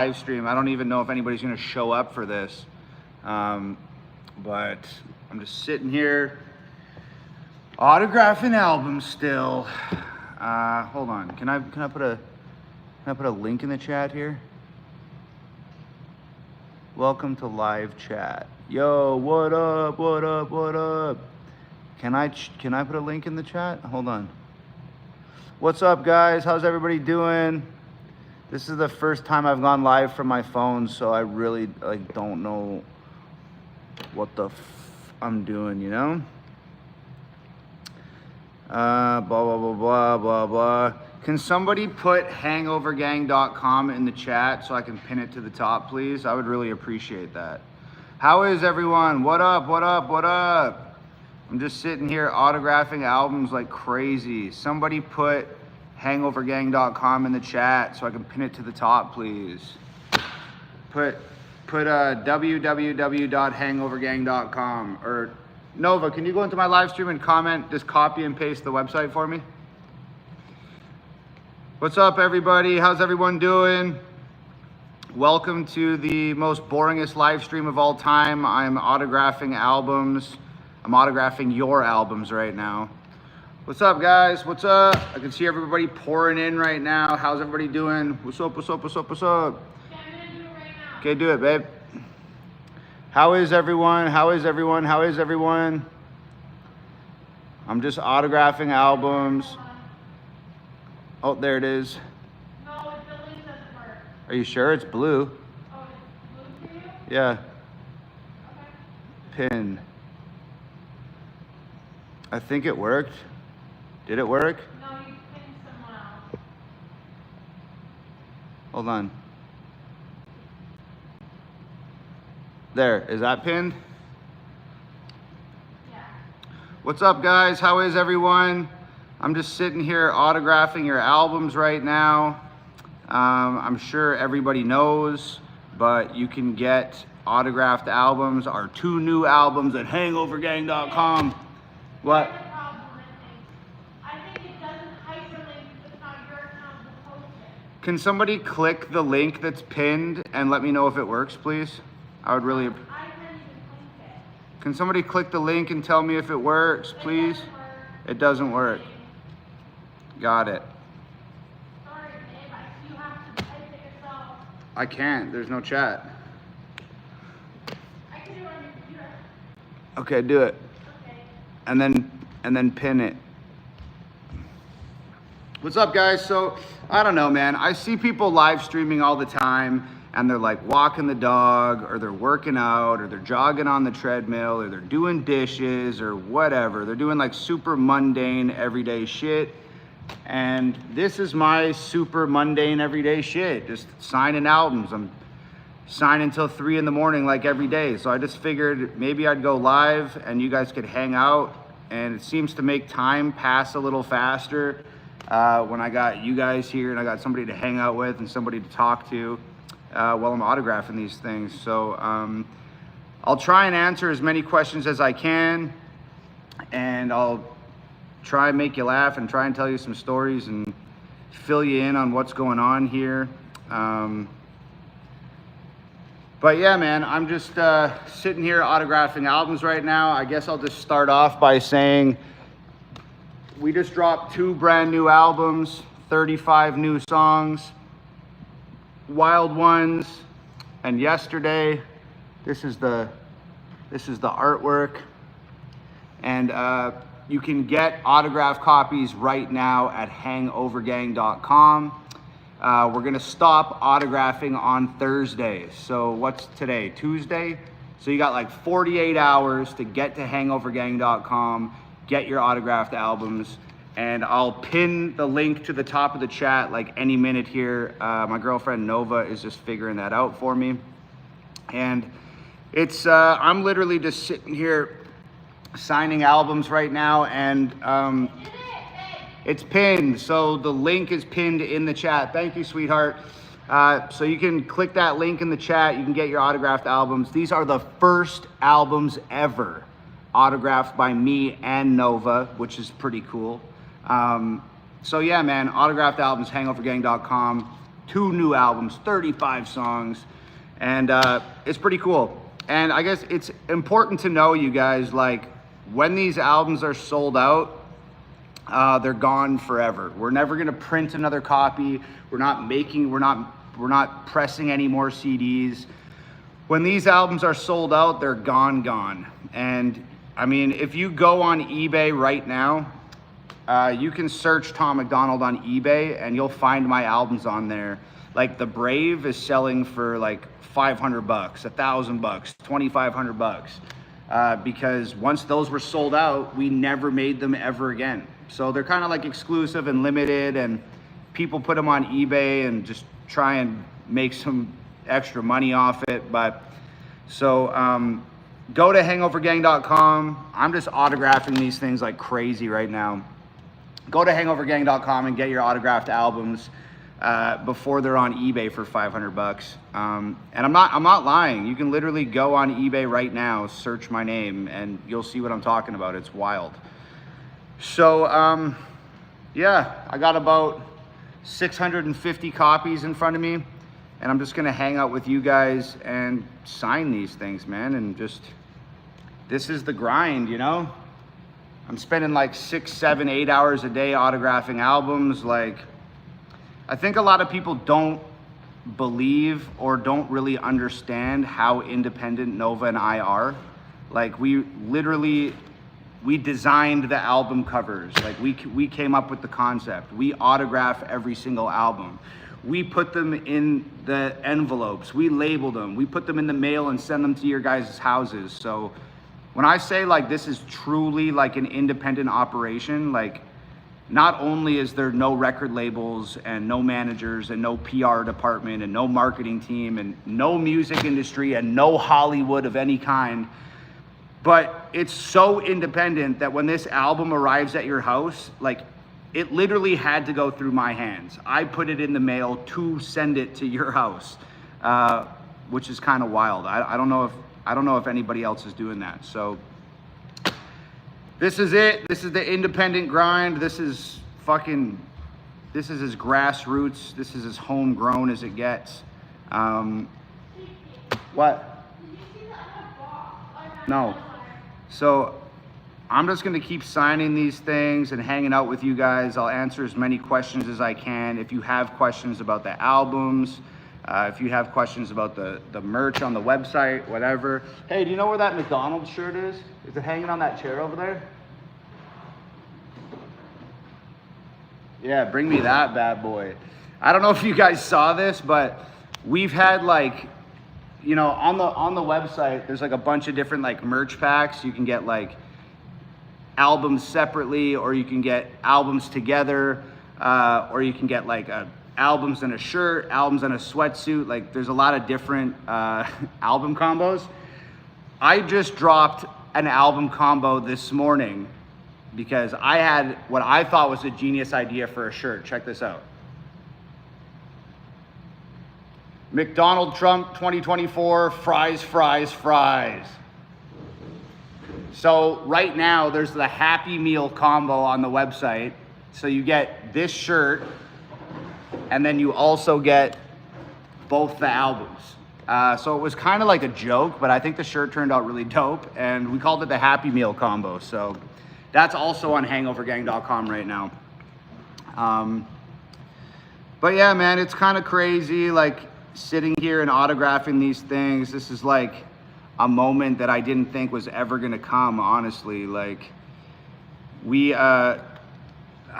live stream. I don't even know if anybody's gonna show up for this. But I'm just sitting here autographing albums still. Hold on, can I put a link in the chat here? Welcome to live chat. Yo, what up, what up, what up? Can I put a link in the chat? Hold on. What's up, guys? How's everybody doing? This is the first time I've gone live from my phone, so I really don't know what I'm doing, you know? Blah, blah, blah, blah, blah, blah. Can somebody put hangovergang.com in the chat so I can pin it to the top, please? I would really appreciate that. How is everyone? What up, what up, what up? I'm just sitting here autographing albums like crazy. Somebody put hangovergang.com in the chat so I can pin it to the top, please. Put www.hangovergang.com, or Nova, can you go into my live stream and comment, just copy and paste the website for me? What's up, everybody? How's everyone doing? Welcome to the most boringest live stream of all time. I'm autographing albums. I'm autographing your albums right now. What's up, guys? What's up? I can see everybody pouring in right now. How's everybody doing? What's up, what's up, what's up, what's up? Yeah, I'm gonna do it right now. Okay, do it, babe. How is everyone? How is everyone? How is everyone? I'm just autographing albums. Oh, there it is. No, the link doesn't work. Are you sure it's blue? Oh, it's blue for you? Yeah. Okay. Pin. I think it worked. Did it work? No, you pinned someone else. Hold on. There, is that pinned? Yeah. What's up, guys? How is everyone? I'm just sitting here autographing your albums right now. I'm sure everybody knows, but you can get autographed albums, our 2 new albums at hangovergang.com. What? I think it doesn't hyperlink if it's not your account to post it. Can somebody click the link that's pinned and let me know if it works, please? I would really. I can't even link it. Can somebody click the link and tell me if it works, please? It doesn't work. Got it. Sorry, babe. You have to type it yourself. I can't. There's no chat. I can do it on your computer. Okay, do it. Okay. And then pin it. What's up, guys? So I don't know, man. I see people live streaming all the time, and they're like walking the dog, or they're working out, or they're jogging on the treadmill, or they're doing dishes, or whatever. They're doing like super mundane everyday shit. And this is my super mundane everyday shit, just signing albums. I'm signing till 3 in the morning like every day. So I just figured maybe I'd go live and you guys could hang out, and it seems to make time pass a little faster when I got you guys here and I got somebody to hang out with and somebody to talk to while I'm autographing these things. So I'll try and answer as many questions as I can, and I'll try and make you laugh and try and tell you some stories and fill you in on what's going on here. But yeah, man, I'm just sitting here autographing albums right now. I guess I'll just start off by saying we just dropped 2 brand new albums, 35 new songs, Wild Ones, and Yesterday. This is the artwork, and you can get autographed copies right now at hangovergang.com. We're gonna stop autographing on Thursdays. So what's today? Tuesday? So you got like 48 hours to get to hangovergang.com, get your autographed albums, and I'll pin the link to the top of the chat like any minute here. My girlfriend Nova is just figuring that out for me. And it's, I'm literally just sitting here signing albums right now, and it's pinned, so the link is pinned in the chat. Thank you, sweetheart. So you can click that link in the chat. You can get your autographed albums. These are the first albums ever autographed by me and Nova, which is pretty cool. So yeah, man, autographed albums, hangovergang.com. 2 new albums, 35 songs, and it's pretty cool. And I guess it's important to know, you guys, like, when these albums are sold out, they're gone forever. We're never gonna print another copy. We're not pressing any more CDs. When these albums are sold out, they're gone. And I mean, if you go on eBay right now, you can search Tom MacDonald on eBay and you'll find my albums on there. Like The Brave is selling for like $500, $1,000, $2,500, because once those were sold out, we never made them ever again. So they're kind of like exclusive and limited, and people put them on eBay and just try and make some extra money off it. But so go to hangovergang.com. I'm just autographing these things like crazy right now. Go to hangovergang.com and get your autographed albums before they're on eBay for $500. And I'm not lying. You can literally go on eBay right now, search my name, and you'll see what I'm talking about. It's wild. So yeah, I got about 650 copies in front of me, and I'm just gonna hang out with you guys and sign these things, man. And just, this is the grind, you know? I'm spending like 6, 7, 8 hours a day autographing albums. Like, I think a lot of people don't believe or don't really understand how independent Nova and I are. Like, we designed the album covers. Like, we came up with the concept. We autograph every single album. We put them in the envelopes. We label them. We put them in the mail and send them to your guys' houses. So when I say like this is truly like an independent operation, like, not only is there no record labels and no managers and no PR department and no marketing team and no music industry and no Hollywood of any kind, but it's so independent that when this album arrives at your house, like, it literally had to go through my hands. I put it in the mail to send it to your house, which is kind of wild. I don't know if anybody else is doing that. So this is it. This is the independent grind. This is as grassroots. This is as homegrown as it gets. What? No. So I'm just gonna keep signing these things and hanging out with you guys. I'll answer as many questions as I can. If you have questions about the albums, if you have questions about the merch on the website, whatever. Hey, do you know where that McDonald's shirt is? Is it hanging on that chair over there? Yeah, bring me that bad boy. I don't know if you guys saw this, but we've had, like, you know, on the website, there's like a bunch of different like merch packs. You can get like albums separately, or you can get albums together, or you can get like albums and a shirt, albums and a sweatsuit. Like, there's a lot of different album combos. I just dropped an album combo this morning because I had what I thought was a genius idea for a shirt. Check this out. McDonald Trump 2024, fries, fries, fries. So right now there's the Happy Meal combo on the website. So you get this shirt, and then you also get both the albums. So it was kind of like a joke, but I think the shirt turned out really dope, and we called it the Happy Meal combo. So that's also on hangovergang.com right now. But yeah, man, it's kind of crazy, like, sitting here and autographing these things. This is like a moment that I didn't think was ever gonna come, honestly. Like, I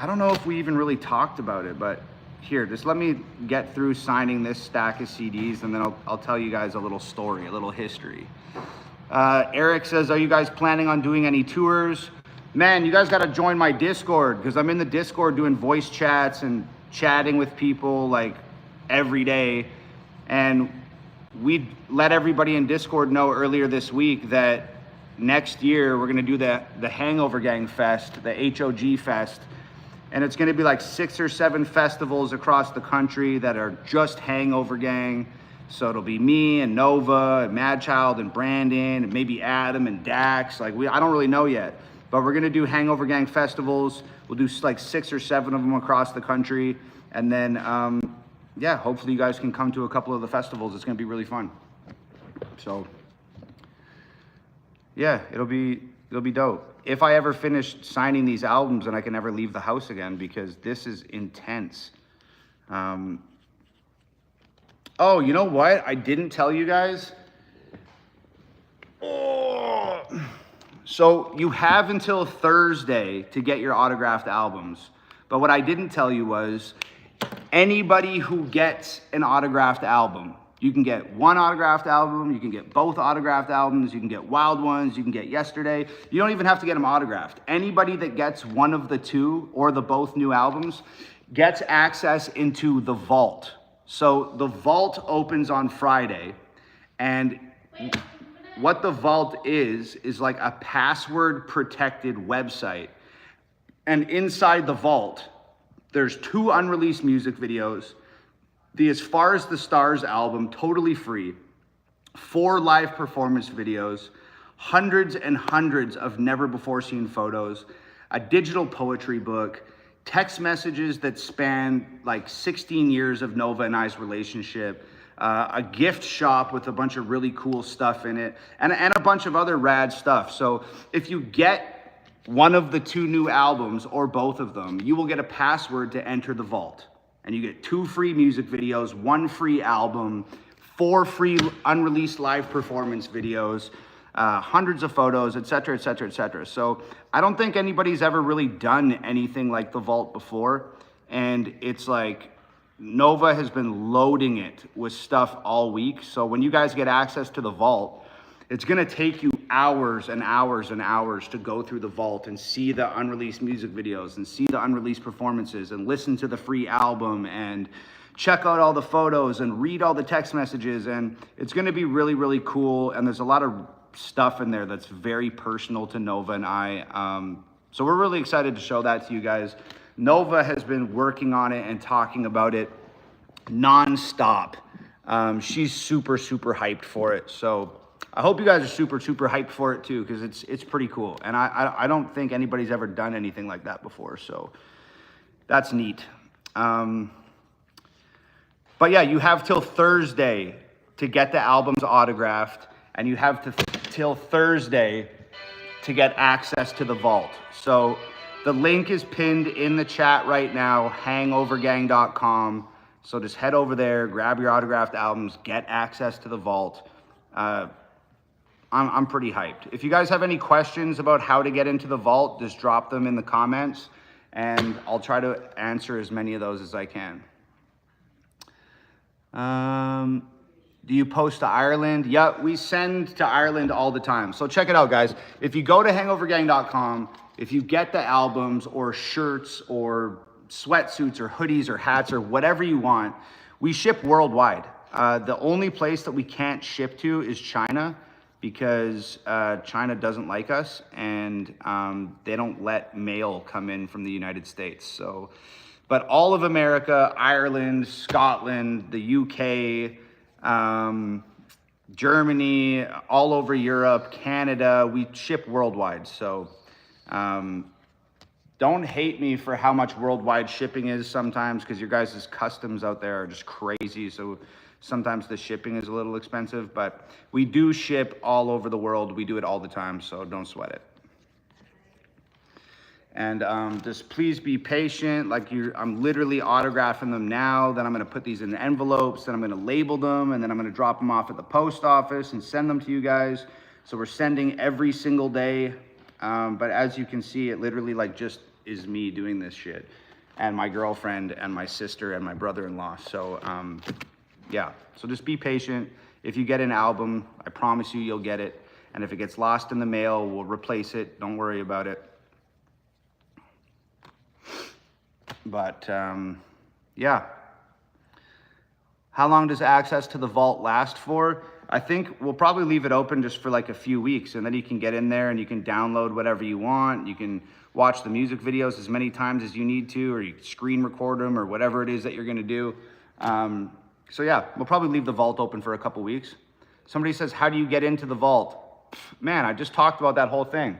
don't know if we even really talked about it, but here, just let me get through signing this stack of CDs, and then I'll tell you guys a little story, a little history. Eric says, are you guys planning on doing any tours? Man, you guys gotta join my Discord, because I'm in the Discord doing voice chats and chatting with people like every day. And we let everybody in Discord know earlier this week that next year we're gonna do the Hangover Gang Fest, the HOG Fest. And it's gonna be like 6 or 7 festivals across the country that are just Hangover Gang. So it'll be me and Nova and Madchild and Brandon and maybe Adam and Dax. Like, I don't really know yet, but we're gonna do Hangover Gang festivals. We'll do like 6 or 7 of them across the country. And then yeah, hopefully you guys can come to a couple of the festivals. It's going to be really fun. So yeah, it'll be dope. If I ever finish signing these albums and I can never leave the house again, because this is intense. Oh, you know what? I didn't tell you guys. Oh. So you have until Thursday to get your autographed albums. But what I didn't tell you was anybody who gets an autographed album, you can get one autographed album, you can get both autographed albums, you can get Wild Ones, you can get Yesterday. You don't even have to get them autographed. Anybody that gets one of the two or the both new albums gets access into the vault. So the vault opens on Friday, and what the vault is like a password protected website. And inside the vault, there's 2 unreleased music videos, the As Far as the Stars album, totally free, 4 live performance videos, hundreds and hundreds of never before seen photos, a digital poetry book, text messages that span like 16 years of Nova and I's relationship, a gift shop with a bunch of really cool stuff in it, and a bunch of other rad stuff. So if you get one of the 2 new albums or both of them, you will get a password to enter the vault. And you get 2 free music videos, 1 free album, 4 free unreleased live performance videos, hundreds of photos, etc., etc., etc. So I don't think anybody's ever really done anything like the vault before. And it's like Nova has been loading it with stuff all week. So when you guys get access to the vault, it's gonna take you hours and hours and hours to go through the vault and see the unreleased music videos and see the unreleased performances and listen to the free album and check out all the photos and read all the text messages. And it's gonna be really, really cool. And there's a lot of stuff in there that's very personal to Nova and I. So we're really excited to show that to you guys. Nova has been working on it and talking about it nonstop. She's super, super hyped for it. So I hope you guys are super, super hyped for it too, because it's pretty cool. And I don't think anybody's ever done anything like that before. So that's neat. But yeah, you have till Thursday to get the albums autographed, and you have till Thursday to get access to the vault. So the link is pinned in the chat right now, hangovergang.com. So just head over there, grab your autographed albums, get access to the vault. I'm pretty hyped. If you guys have any questions about how to get into the vault, just drop them in the comments, and I'll try to answer as many of those as I can. Do you post to Ireland? Yeah, we send to Ireland all the time. So check it out, guys. If you go to hangovergang.com, if you get the albums or shirts or sweatsuits or hoodies or hats or whatever you want, we ship worldwide. The only place that we can't ship to is China, because China doesn't like us, and they don't let mail come in from the United States. So, but all of America, Ireland, Scotland, the UK, Germany, all over Europe, Canada, we ship worldwide. So don't hate me for how much worldwide shipping is sometimes, because your guys' customs out there are just crazy. So sometimes the shipping is a little expensive, but we do ship all over the world. We do it all the time, so don't sweat it. And just please be patient. Like I'm literally autographing them now. Then I'm gonna put these in envelopes. Then I'm gonna label them, and then I'm gonna drop them off at the post office and send them to you guys. So we're sending every single day. But as you can see, it literally like just is me doing this shit, and my girlfriend and my sister and my brother-in-law. So yeah, so just be patient. If you get an album, I promise you'll get it. And if it gets lost in the mail, we'll replace it. Don't worry about it. But yeah. How long does access to the vault last for? I think we'll probably leave it open just for like a few weeks, and then you can get in there and you can download whatever you want. You can watch the music videos as many times as you need to, or you can screen record them, or whatever it is that you're gonna do. So yeah, we'll probably leave the vault open for a couple weeks. Somebody says, how do you get into the vault? Man, I just talked about that whole thing.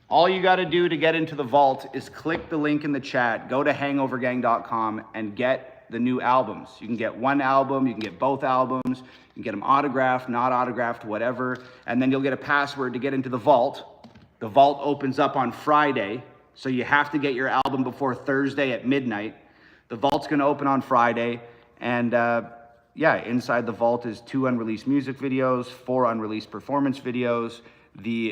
All you got to do to get into the vault is click the link in the chat, go to hangovergang.com, and get the new albums. You can get one album, you can get both albums, you can get them autographed, not autographed, whatever, and then you'll get a password to get into the vault. The vault opens up on Friday, so you have to get your album before Thursday at midnight. The vault's gonna open on Friday, and yeah, inside the vault is 2 unreleased music videos, 4 unreleased performance videos.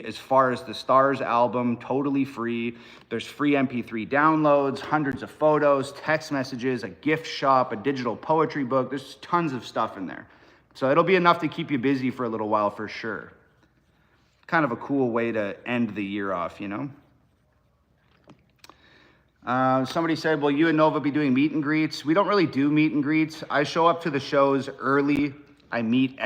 As far as the Stars album, totally free. There's free MP3 downloads, hundreds of photos, text messages, a gift shop, a digital poetry book. There's tons of stuff in there. So it'll be enough to keep you busy for a little while for sure. Kind of a cool way to end the year off, you know? Somebody said, will you and Nova be doing meet and greets? We don't really do meet and greets. I show up to the shows early. I meet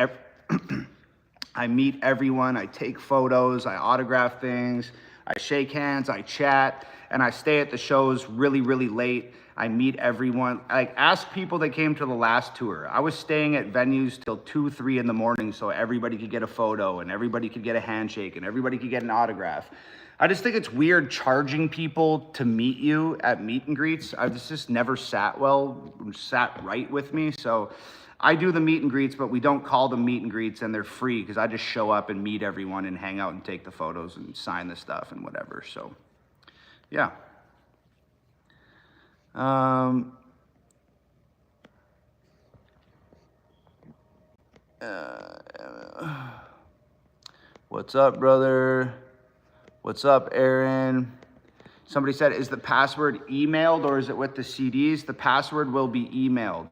everyone, I take photos, I autograph things, I shake hands, I chat, and I stay at the shows really, really late. I meet everyone. Like, ask people that came to the last tour. I was staying at venues till 2, 3 in the morning so everybody could get a photo and everybody could get a handshake and everybody could get an autograph. I just think it's weird charging people to meet you at meet and greets. It's just never sat right with me. So I do the meet and greets, but we don't call them meet and greets, and they're free because I just show up and meet everyone and hang out and take the photos and sign the stuff and whatever. So, yeah. What's up, brother? What's up, Aaron? Somebody said, is the password emailed or is it with the CDs? The password will be emailed.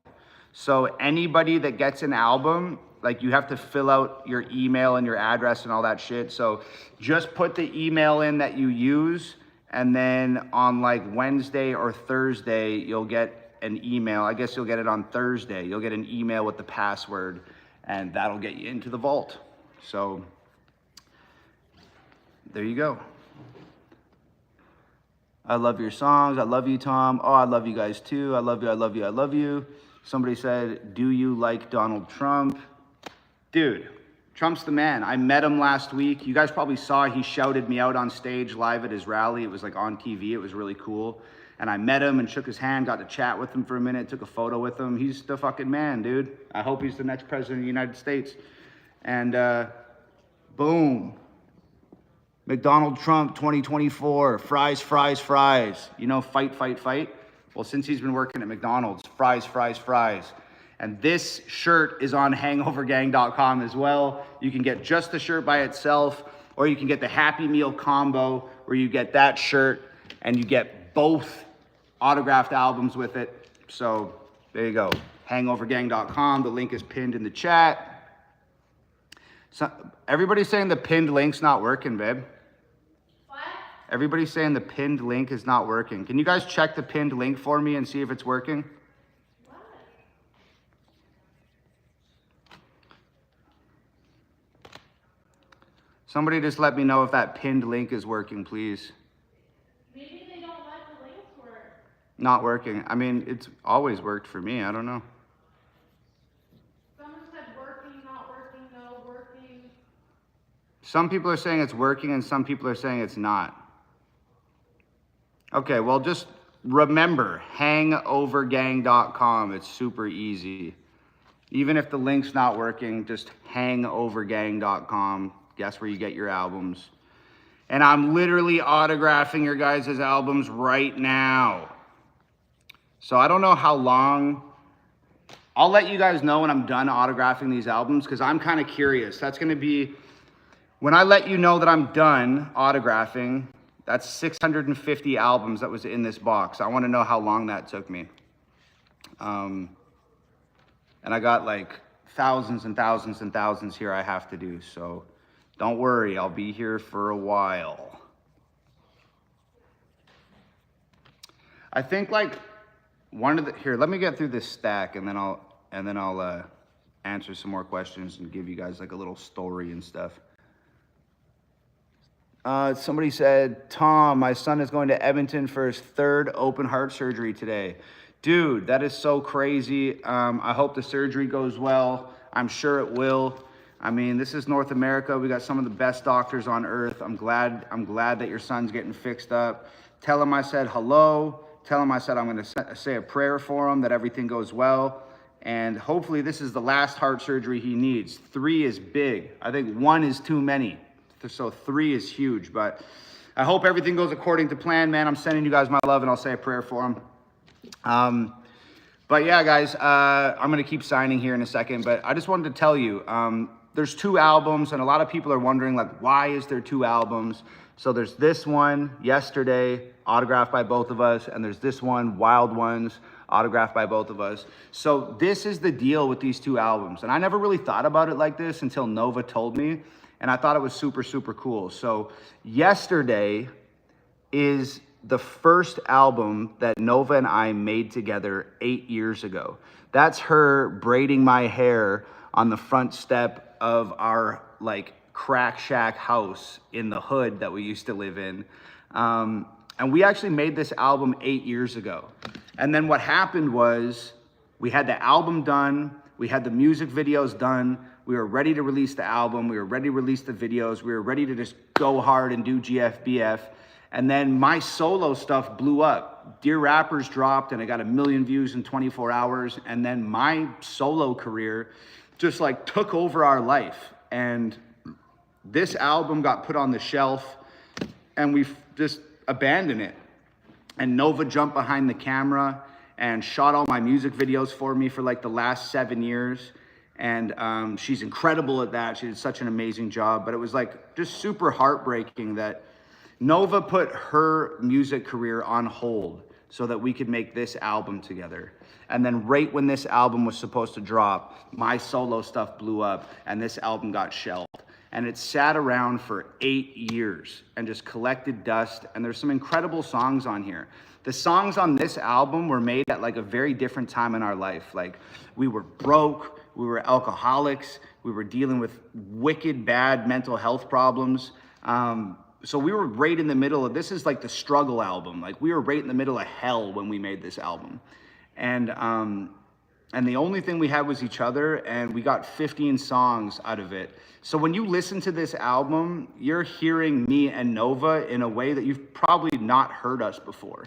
So anybody that gets an album, like, you have to fill out your email and your address and all that shit. So just put the email in that you use, and then on like Wednesday or Thursday, you'll get an email. I guess you'll get it on Thursday. You'll get an email with the password, and that'll get you into the vault. So there you go. I love your songs. I love you, Tom. Oh, I love you guys too. I love you, I love you, I love you. Somebody said, do you like Donald Trump? Dude, Trump's the man. I met him last week. You guys probably saw he shouted me out on stage live at his rally. It was like on TV. It was really cool. And I met him and shook his hand, got to chat with him for a minute, took a photo with him. He's the fucking man, dude. I hope he's the next president of the United States. And boom. McDonald Trump 2024, fries, fries, fries. You know, fight, fight, fight. Well, since he's been working at McDonald's, fries, fries, fries. And this shirt is on hangovergang.com as well. You can get just the shirt by itself, or you can get the Happy Meal combo where you get that shirt and you get both autographed albums with it. So there you go, hangovergang.com. The link is pinned in the chat. So everybody's saying the pinned link's not working, babe. Everybody's saying the pinned link is not working. Can you guys check the pinned link for me and see if it's working? What? Somebody just let me know if that pinned link is working, please. Maybe they don't let the links work. Not working. I mean, it's always worked for me. I don't know. Someone said working, not working, no, working. Some people are saying it's working and some people are saying it's not. Okay, well, just remember, hangovergang.com. It's super easy. Even if the link's not working, just hangovergang.com. Guess where you get your albums. And I'm literally autographing your guys' albums right now. So I don't know how long. I'll let you guys know when I'm done autographing these albums because I'm kind of curious. That's going to be, when I let you know that I'm done autographing, that's 650 albums that was in this box. I want to know how long that took me. And I got like thousands and thousands and thousands here I have to do. So don't worry, I'll be here for a while. I think like here, let me get through this stack and then I'll answer some more questions and give you guys like a little story and stuff. Somebody said, Tom, my son is going to Edmonton for his 3rd open heart surgery today. Dude, that is so crazy. I hope the surgery goes well. I'm sure it will. I mean, this is North America. We got some of the best doctors on earth. I'm glad that your son's getting fixed up. Tell him I said hello. tell him I said I'm going to say a prayer for him, that everything goes well. And hopefully this is the last heart surgery he needs. 3 is big. I think 1 is too many. So 3 is huge. But I hope everything goes according to plan, man. I'm sending you guys my love, and I'll say a prayer for him. But yeah, guys, I'm going to keep signing here in a second. But I just wanted to tell you, there's 2 albums, and a lot of people are wondering, like, why is there 2 albums? So there's this one, Yesterday, autographed by both of us, and there's this one, Wild Ones, autographed by both of us. So this is the deal with these 2 albums. And I never really thought about it like this until Nova told me, and I thought it was super, super cool. So Yesterday is the first album that Nova and I made together 8 years ago. That's her braiding my hair on the front step of our like crack shack house in the hood that we used to live in. And we actually made this album 8 years ago. And then what happened was we had the album done, we had the music videos done, we were ready to release the album, we were ready to release the videos, we were ready to just go hard and do GFBF. And then my solo stuff blew up. Dear Rappers dropped and I got 1 million views in 24 hours. And then my solo career just like took over our life. And this album got put on the shelf and we just abandoned it. And Nova jumped behind the camera and shot all my music videos for me for like the last 7 years. And she's incredible at that. She did such an amazing job. But it was like just super heartbreaking that Nova put her music career on hold so that we could make this album together. And then right when this album was supposed to drop, my solo stuff blew up and this album got shelved. And it sat around for 8 years and just collected dust. And there's some incredible songs on here. The songs on this album were made at like a very different time in our life. Like we were broke, we were alcoholics, we were dealing with wicked bad mental health problems. So we were right in the middle of, this is like the struggle album. Like we were right in the middle of hell when we made this album. And the only thing we had was each other, and we got 15 songs out of it. So when you listen to this album, you're hearing me and Nova in a way that you've probably not heard us before.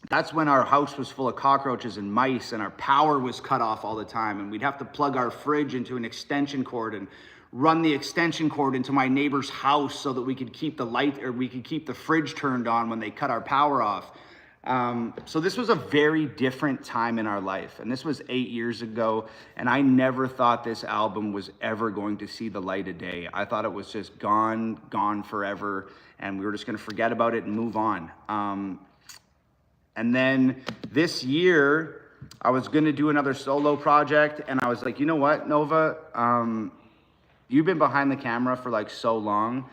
That's when our house was full of cockroaches and mice and our power was cut off all the time. And we'd have to plug our fridge into an extension cord and run the extension cord into my neighbor's house so that we could keep the light, or we could keep the fridge turned on when they cut our power off. So this was a very different time in our life, and this was 8 years ago, and I never thought this album was ever going to see the light of day. I thought it was just gone forever, and we were just gonna forget about it and move on. And then this year, I was gonna do another solo project, and I was like, you know what, Nova? You've been behind the camera for like so long.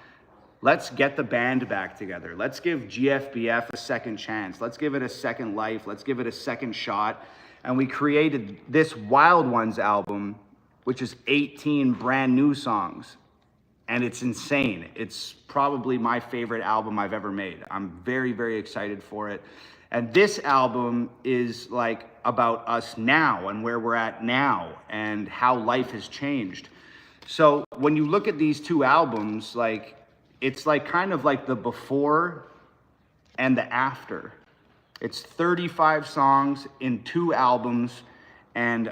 Let's get the band back together. Let's give GFBF a second chance. Let's give it a second life. Let's give it a second shot. And we created this Wild Ones album, which is 18 brand new songs. And it's insane. It's probably my favorite album I've ever made. I'm very, very excited for it. And this album is like about us now and where we're at now and how life has changed. So when you look at these 2 albums, like it's like kind of like the before and the after. It's 35 songs in 2 albums. And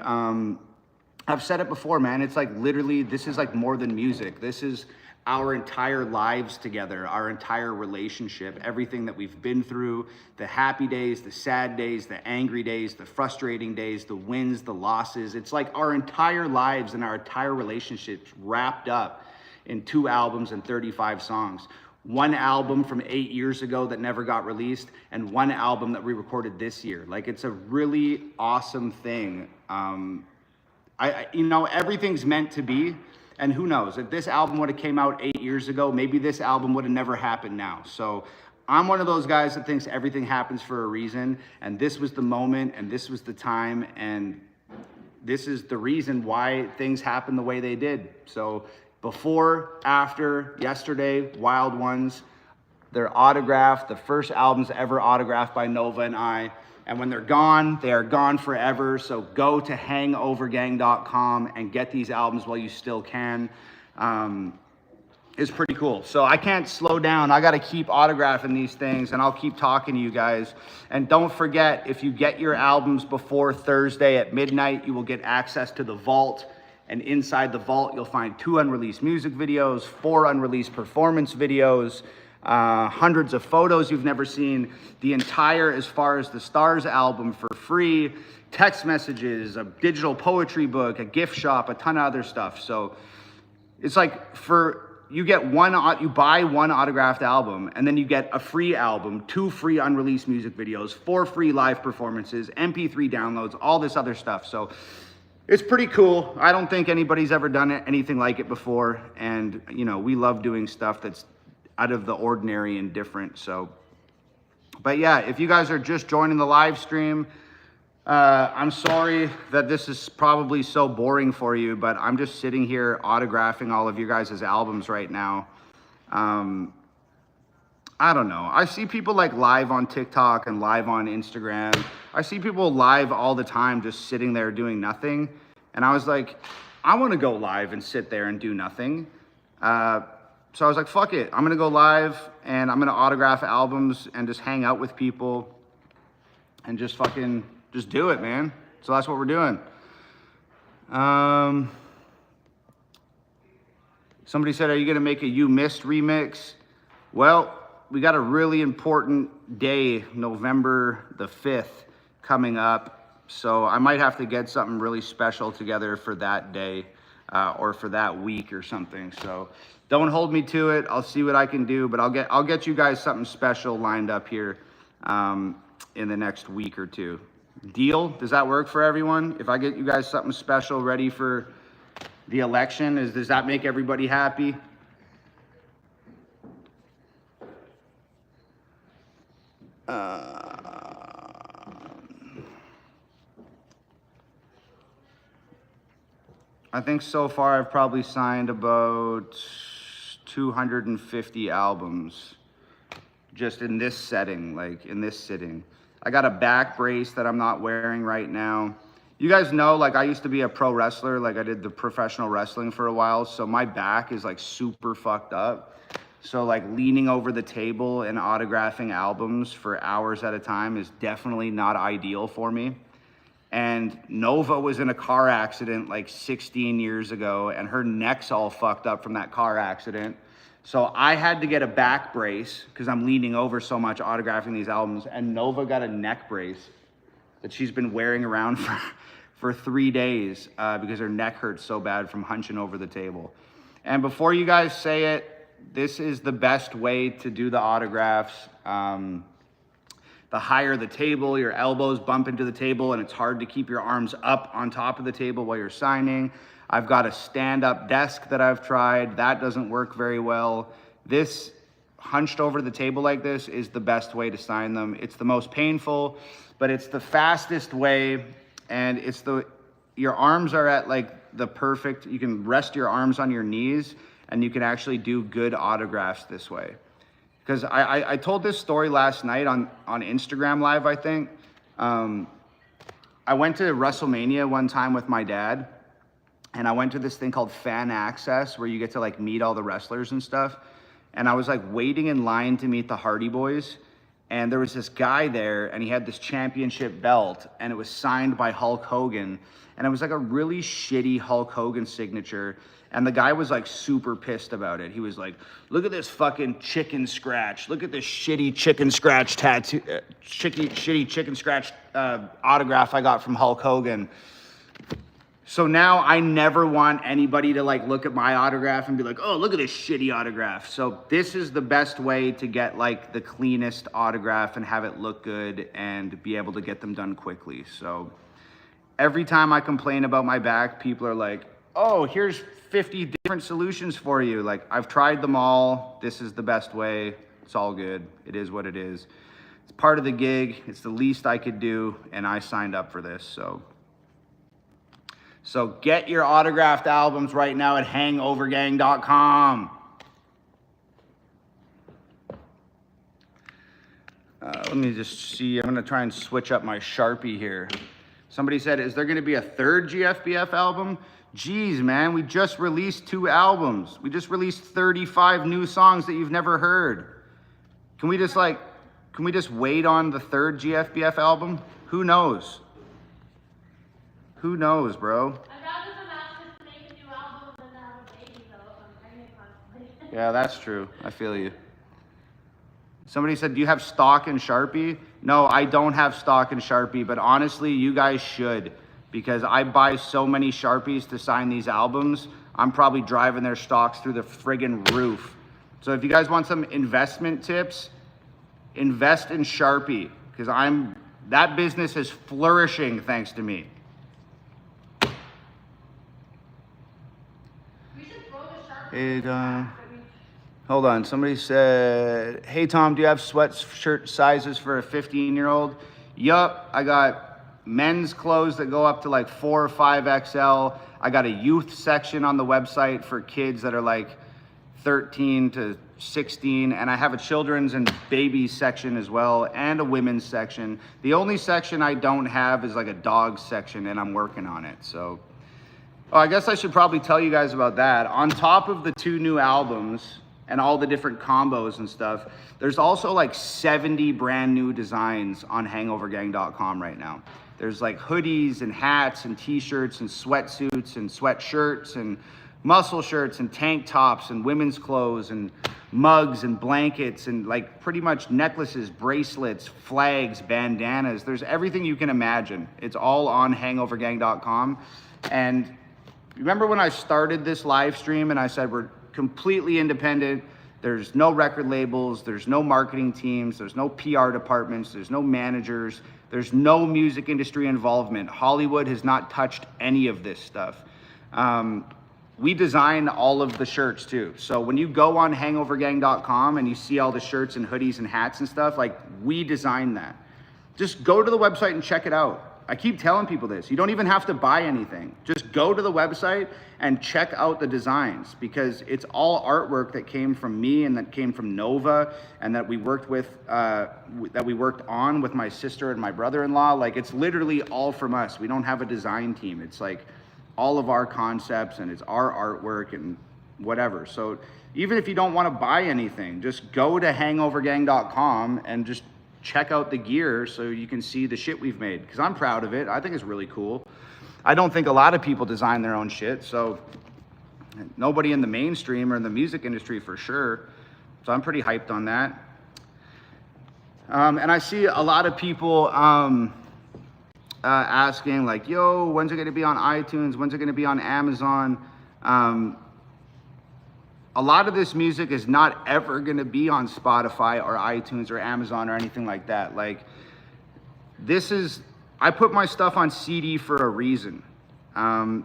I've said it before, man, it's like literally, this is like more than music. This is our entire lives together, our entire relationship, everything that we've been through, the happy days, the sad days, the angry days, the frustrating days, the wins, the losses. It's like our entire lives and our entire relationships wrapped up in 2 albums and 35 songs. 1 album from 8 years ago that never got released, and 1 album that we recorded this year. Like, it's a really awesome thing. You know, everything's meant to be. And who knows, if this album would have came out 8 years ago, maybe this album would have never happened now. So I'm one of those guys that thinks everything happens for a reason. And this was the moment, and this was the time, and this is the reason why things happened the way they did. So before, after, Yesterday, Wild Ones, they're autographed. The first albums ever autographed by Nova and I. And when they're gone, they are gone forever. So go to hangovergang.com and get these albums while you still can. is pretty cool. So I can't slow down. I got to keep autographing these things, and I'll keep talking to you guys. And don't forget, if you get your albums before Thursday at midnight, you will get access to the vault. And inside the vault, you'll find 2 unreleased music videos, 4 unreleased performance videos, hundreds of photos you've never seen, the entire As Far As the Stars album for free, text messages, a digital poetry book, a gift shop, a ton of other stuff. So it's like you buy 1 autographed album, and then you get a free album, 2 free unreleased music videos, 4 free live performances, MP3 downloads, all this other stuff. So it's pretty cool. I don't think anybody's ever done anything like it before. And, you know, we love doing stuff that's out of the ordinary and different. So, but yeah, if you guys are just joining the live stream, I'm sorry that this is probably so boring for you, but I'm just sitting here autographing all of you guys' albums right now. I don't know. I see people like live on TikTok and live on Instagram. I see people live all the time just sitting there doing nothing. And I was like, I want to go live and sit there and do nothing. So I was like, fuck it. I'm going to go live and I'm going to autograph albums and just hang out with people and just do it, man. So that's what we're doing. Somebody said, are you going to make a You Missed remix? Well, we got a really important day, November the 5th, coming up. So I might have to get something really special together for that day or for that week or something. So don't hold me to it. I'll see what I can do, but I'll get you guys something special lined up here in the next week or two. Deal? Does that work for everyone? If I get you guys something special ready for the election, does that make everybody happy? I think so far I've probably signed about 250 albums just in this setting, like in this sitting. I got a back brace that I'm not wearing right now. You guys know, like I used to be a pro wrestler, like I did the professional wrestling for a while, so my back is like super fucked up. So like leaning over the table and autographing albums for hours at a time is definitely not ideal for me. And Nova was in a car accident like 16 years ago, and her neck's all fucked up from that car accident. So I had to get a back brace because I'm leaning over so much autographing these albums, and Nova got a neck brace that she's been wearing around for 3 days because her neck hurts so bad from hunching over the table. And before you guys say it, this is the best way to do the autographs. The higher the table, your elbows bump into the table and it's hard to keep your arms up on top of the table while you're signing. I've got a stand-up desk that I've tried. That doesn't work very well. This hunched over the table like this is the best way to sign them. It's the most painful, but it's the fastest way, and your arms are at like the perfect, you can rest your arms on your knees and you can actually do good autographs this way. Because I told this story last night on Instagram Live, I think. I went to WrestleMania one time with my dad, and I went to this thing called Fan Access, where you get to like meet all the wrestlers and stuff. And I was like waiting in line to meet the Hardy Boys, and there was this guy there, and he had this championship belt, and it was signed by Hulk Hogan, and it was like a really shitty Hulk Hogan signature. And the guy was like super pissed about it. He was like, look at this fucking chicken scratch. Look at this shitty chicken scratch tattoo, shitty chicken scratch autograph I got from Hulk Hogan. So now I never want anybody to like look at my autograph and be like, oh, look at this shitty autograph. So this is the best way to get like the cleanest autograph and have it look good and be able to get them done quickly. So every time I complain about my back, people are like, oh, here's 50 different solutions for you. Like, I've tried them all. This is the best way. It's all good. It is what it is. It's part of the gig. It's the least I could do, and I signed up for this. So get your autographed albums right now at hangovergang.com. Let me just see. I'm going to try and switch up my Sharpie here. Somebody said, is there going to be a third GFBF album? Geez, man, we just released 2 albums. We just released 35 new songs that you've never heard. Can we just wait on the 3rd GFBF album? Who knows? Who knows, bro? I'd rather them ask us to make a new album than to have a baby, though, if I'm pregnant constantly. Yeah, that's true. I feel you. Somebody said, do you have stock in Sharpie? No, I don't have stock in Sharpie, but honestly, you guys should, because I buy so many Sharpies to sign these albums. I'm probably driving their stocks through the friggin' roof. So if you guys want some investment tips, invest in Sharpie, because that business is flourishing thanks to me. We should throw the Sharpie. Hold on. Somebody said, hey, Tom, do you have sweatshirt sizes for a 15-year-old? Yup. I got men's clothes that go up to like 4 or 5 XL. I got a youth section on the website for kids that are like 13 to 16. And I have a children's and babies section as well, and a women's section. The only section I don't have is like a dog section, and I'm working on it. So, I guess I should probably tell you guys about that. On top of the 2 new albums and all the different combos and stuff, there's also like 70 brand new designs on hangovergang.com right now. There's like hoodies and hats and t-shirts and sweatsuits and sweatshirts and muscle shirts and tank tops and women's clothes and mugs and blankets and like pretty much necklaces, bracelets, flags, bandanas. There's everything you can imagine. It's all on hangovergang.com. And remember when I started this live stream and I said we're completely independent, there's no record labels, there's no marketing teams, there's no PR departments, there's no managers, there's no music industry involvement. Hollywood has not touched any of this stuff. We design all of the shirts too. So when you go on hangovergang.com and you see all the shirts and hoodies and hats and stuff, like, we design that. Just go to the website and check it out. I keep telling people this. You don't even have to buy anything. Just go to the website and check out the designs, because it's all artwork that came from me and that came from Nova and that we worked on with my sister and my brother-in-law. Like, it's literally all from us. We don't have a design team. It's like all of our concepts and it's our artwork and whatever. So even if you don't want to buy anything, just go to hangovergang.com and just check out the gear so you can see the shit we've made, because I'm proud of it. I think it's really cool. I don't think a lot of people design their own shit, so nobody in the mainstream or in the music industry for sure. So I'm pretty hyped on that. And I see a lot of people asking like, yo, when's it going to be on iTunes? When's it going to be on Amazon? A lot of this music is not ever going to be on Spotify or iTunes or Amazon or anything like that. Like, I put my stuff on CD for a reason. A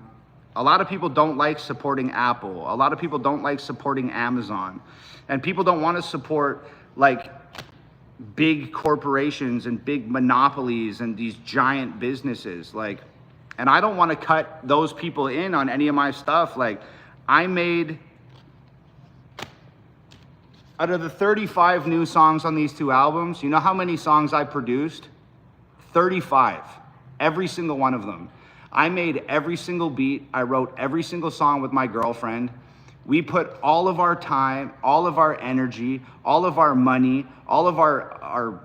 lot of people don't like supporting Apple. A lot of people don't like supporting Amazon. And people don't want to support like big corporations and big monopolies and these giant businesses. Like, and I don't want to cut those people in on any of my stuff. Like, I made, out of the 35 new songs on these 2 albums, you know how many songs I produced? 35. Every single one of them. I made every single beat. I wrote every single song with my girlfriend. We put all of our time, all of our energy, all of our money, all of our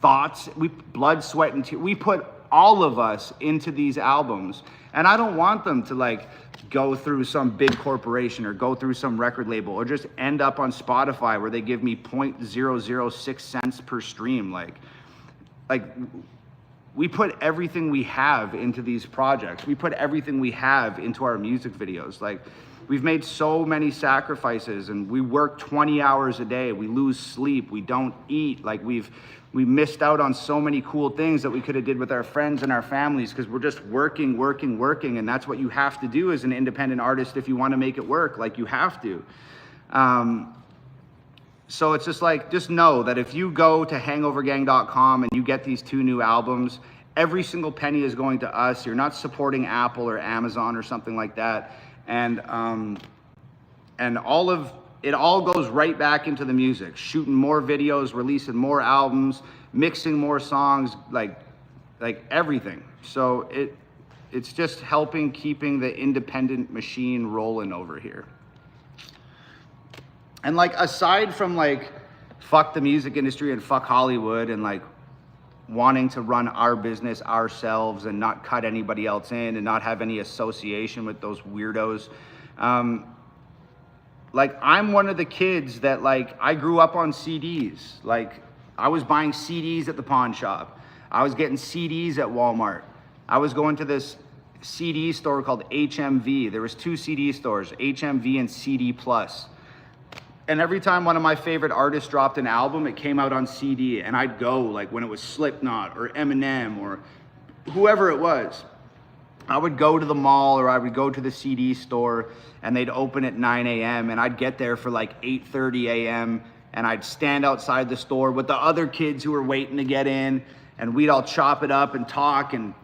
thoughts, blood, sweat, and tears. We put all of us into these albums. And I don't want them to like go through some big corporation or go through some record label or just end up on Spotify where they give me 0.006 cents per stream. Like we put everything we have into these projects. We put everything we have into our music videos. Like, we've made so many sacrifices, and we work 20 hours a day. We lose sleep. We don't eat. Like, we missed out on so many cool things that we could have did with our friends and our families, because we're just working. And that's what you have to do as an independent artist if you want to make it work. Like, you have to. So it's just like, just know that if you go to hangovergang.com and you get these 2 new albums, every single penny is going to us. You're not supporting Apple or Amazon or something like that. And all of it all goes right back into the music, shooting more videos, releasing more albums, mixing more songs, like everything. So it's just helping keeping the independent machine rolling over here. And like, aside from like, fuck the music industry and fuck Hollywood and like wanting to run our business ourselves and not cut anybody else in and not have any association with those weirdos. Like, I'm one of the kids that, like, I grew up on CDs. Like, I was buying CDs at the pawn shop. I was getting CDs at Walmart. I was going to this CD store called HMV. There was 2 CD stores, HMV and CD Plus. And every time one of my favorite artists dropped an album, it came out on CD, and I'd go, like, when it was Slipknot or Eminem or whoever it was. I would go to the mall or I would go to the CD store, and they'd open at 9 a.m. and I'd get there for like 8:30 a.m. and I'd stand outside the store with the other kids who were waiting to get in, and we'd all chop it up and talk and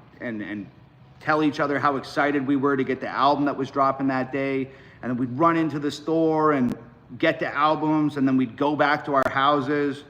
tell each other how excited we were to get the album that was dropping that day. And then we'd run into the store and get the albums, and then we'd go back to our houses.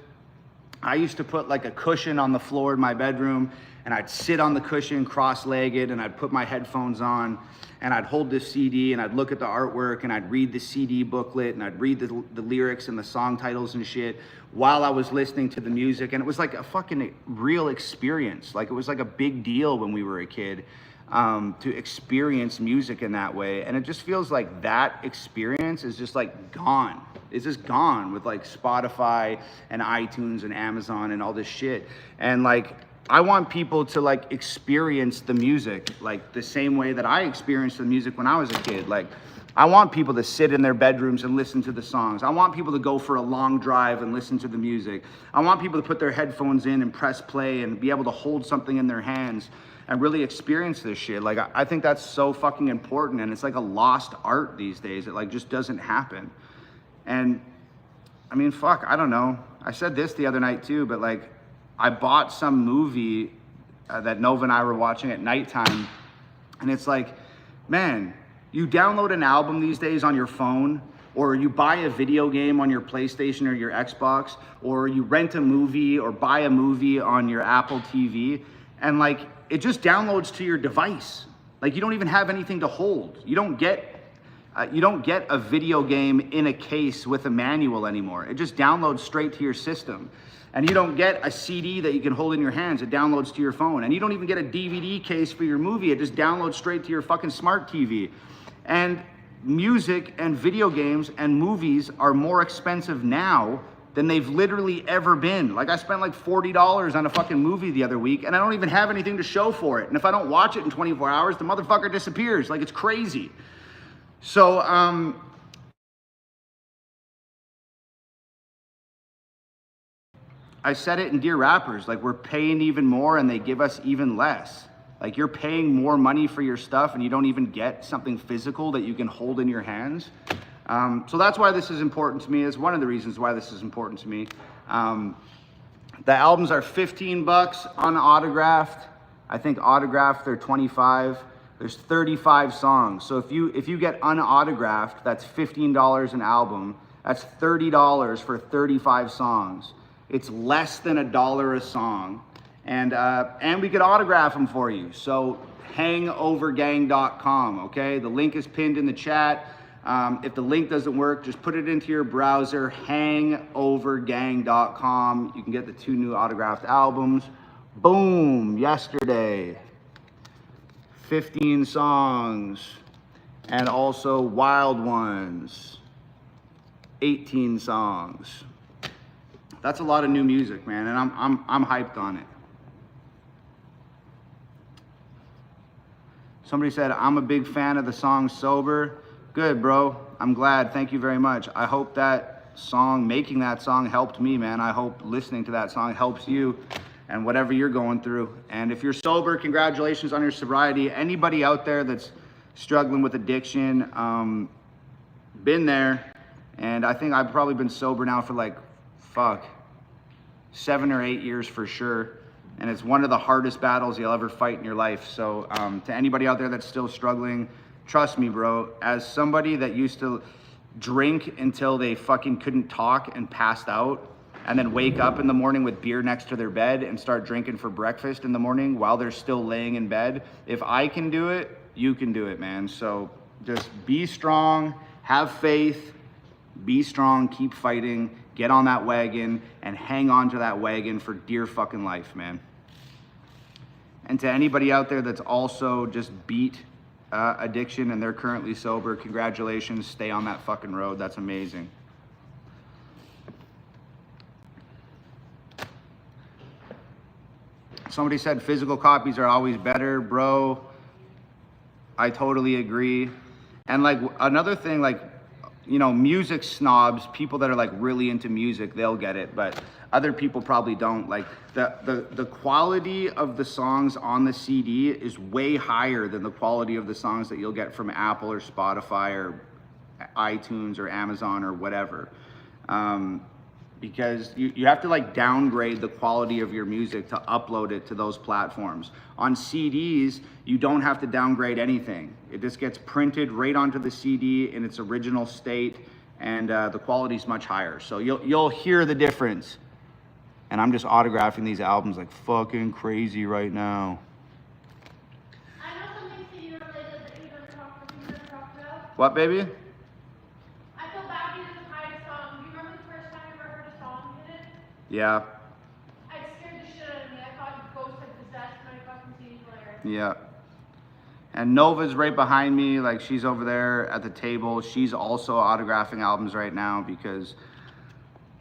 I used to put like a cushion on the floor in my bedroom, and I'd sit on the cushion cross-legged, and I'd put my headphones on, and I'd hold this CD, and I'd look at the artwork, and I'd read the CD booklet, and I'd read the lyrics and the song titles and shit while I was listening to the music. And it was like a fucking real experience. Like, it was like a big deal when we were a kid to experience music in that way. And it just feels like that experience is just like gone. It's just gone with like Spotify and iTunes and Amazon and all this shit. And like, I want people to like experience the music like the same way that I experienced the music when I was a kid. Like, I want people to sit in their bedrooms and listen to the songs. I want people to go for a long drive and listen to the music. I want people to put their headphones in and press play and be able to hold something in their hands and really experience this shit. Like, I think that's so fucking important, and it's like a lost art these days. It like just doesn't happen. And I mean, fuck, I don't know. I said this the other night too, but like, I bought some movie that Nova and I were watching at nighttime, and it's like, man, you download an album these days on your phone, or you buy a video game on your PlayStation or your Xbox, or you rent a movie or buy a movie on your Apple TV, and like, it just downloads to your device. Like, you don't even have anything to hold. You don't get a video game in a case with a manual anymore. It just downloads straight to your system. And you don't get a CD that you can hold in your hands. It downloads to your phone. And you don't even get a DVD case for your movie. It just downloads straight to your fucking smart TV. And music and video games and movies are more expensive now than they've literally ever been. Like, I spent like $40 on a fucking movie the other week, and I don't even have anything to show for it. And if I don't watch it in 24 hours, the motherfucker disappears. Like, it's crazy. So, I said it in Dear Rappers, like, we're paying even more and they give us even less. Like, you're paying more money for your stuff and you don't even get something physical that you can hold in your hands. So that's why this is important to me. It's one of the reasons why this is important to me. The albums are $15 unautographed. I think autographed they're 25. There's 35 songs. So if you get unautographed, that's $15 an album. That's $30 for 35 songs. It's less than $1 a song. And we could autograph them for you. So hangovergang.com, okay? The link is pinned in the chat. If the link doesn't work, just put it into your browser, hangovergang.com. You can get the 2 new autographed albums. Boom, yesterday. 15 songs. And also Wild Ones. 18 songs. That's a lot of new music, man, and I'm hyped on it. Somebody said, I'm a big fan of the song Sober. Good, bro. I'm glad. Thank you very much. I hope that song, making that song helped me, man. I hope listening to that song helps you and whatever you're going through. And if you're sober, congratulations on your sobriety. Anybody out there that's struggling with addiction, been there. And I think I've probably been sober now for like, 7 or 8 years for sure. And it's one of the hardest battles you'll ever fight in your life. So to anybody out there that's still struggling, trust me, bro, as somebody that used to drink until they fucking couldn't talk and passed out, and then wake up in the morning with beer next to their bed and start drinking for breakfast in the morning while they're still laying in bed. If I can do it, you can do it, man. So just be strong, have faith, be strong, keep fighting, get on that wagon, and hang on to that wagon for dear fucking life, man. And to anybody out there that's also just beat addiction and they're currently sober, congratulations, stay on that fucking road. That's amazing. Somebody said physical copies are always better, bro. I totally agree. And like another thing, like, you know, music snobs, people that are like really into music, they'll get it, but other people probably don't. Like the quality of the songs on the CD is way higher than the quality of the songs that you'll get from Apple or Spotify or iTunes or Amazon or whatever. Because you have to like downgrade the quality of your music to upload it to those platforms. On CDs, you don't have to downgrade anything. It just gets printed right onto the CD in its original state, and the quality is much higher. So you'll hear the difference. And I'm just autographing these albums like fucking crazy right now. I know something to you related that you don't talk about. What, baby? I feel bad you didn't hide a song. Do you remember the first time you ever heard a song in it? Yeah. It scared the shit out of me. I thought Ghost had possessed my fucking CD player. Yeah. And Nova's right behind me, like she's over there at the table. She's also autographing albums right now because,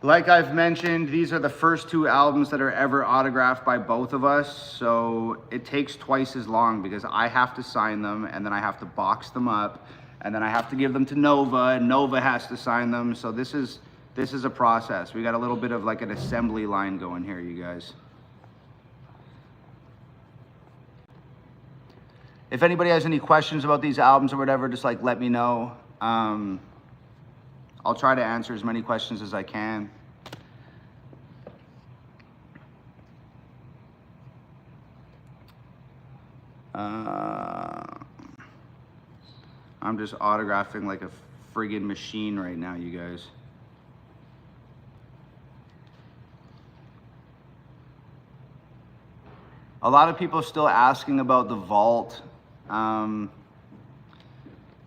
like I've mentioned, these are the first two albums that are ever autographed by both of us. So it takes twice as long because I have to sign them and then I have to box them up and then I have to give them to Nova and Nova has to sign them. So this is a process. We got a little bit of like an assembly line going here, you guys. If anybody has any questions about these albums or whatever, just like let me know. I'll try to answer as many questions as I can. I'm just autographing like a friggin' machine right now, you guys. A lot of people are still asking about the vault.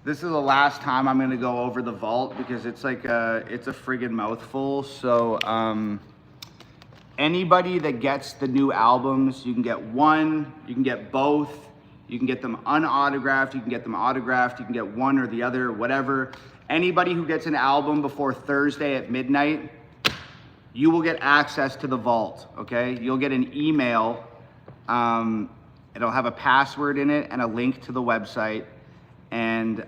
This is the last time I'm gonna go over the vault because it's like it's a friggin' mouthful. So anybody that gets the new albums, you can get one, you can get both, you can get them unautographed, you can get them autographed, you can get one or the other, whatever. Anybody who gets an album before Thursday at midnight, you will get access to the vault, okay? You'll get an email. It'll have a password in it and a link to the website. And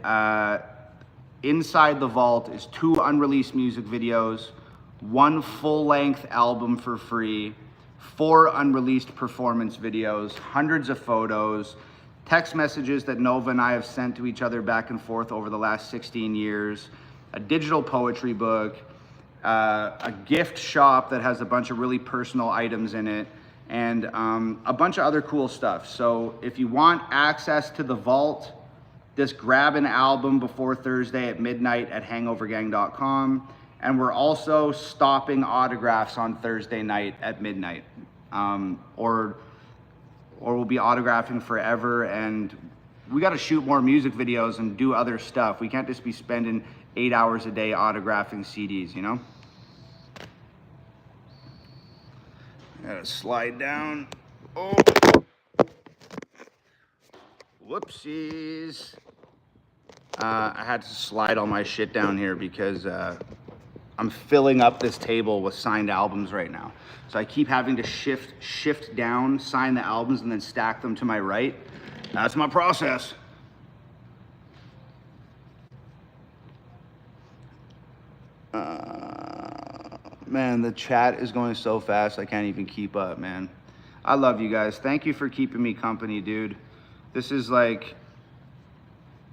inside the vault is 2 unreleased music videos, 1 full-length album for free, 4 unreleased performance videos, hundreds of photos, text messages that Nova and I have sent to each other back and forth over the last 16 years, a digital poetry book, a gift shop that has a bunch of really personal items in it, and a bunch of other cool stuff. So if you want access to the vault, just grab an album before Thursday at midnight at hangovergang.com. And we're also stopping autographs on Thursday night at midnight. Or we'll be autographing forever, and we got to shoot more music videos and do other stuff. We can't just be spending 8 hours a day autographing CDs, you know? Gotta slide down. Oh, whoopsies. I had to slide all my shit down here because I'm filling up this table with signed albums right now. So I keep having to shift down, sign the albums, and then stack them to my right. That's my process. Man, the chat is going so fast, I can't even keep up, man. I love you guys. Thank you for keeping me company, dude. This is like,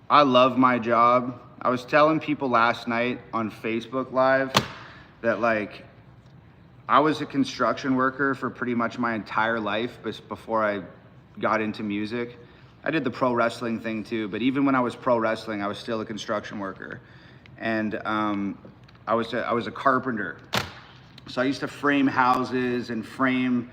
I love my job. I was telling people last night on Facebook Live that like, I was a construction worker for pretty much my entire life before I got into music. I did the pro wrestling thing too, but even when I was pro wrestling, I was still a construction worker. And I was a carpenter. So I used to frame houses and frame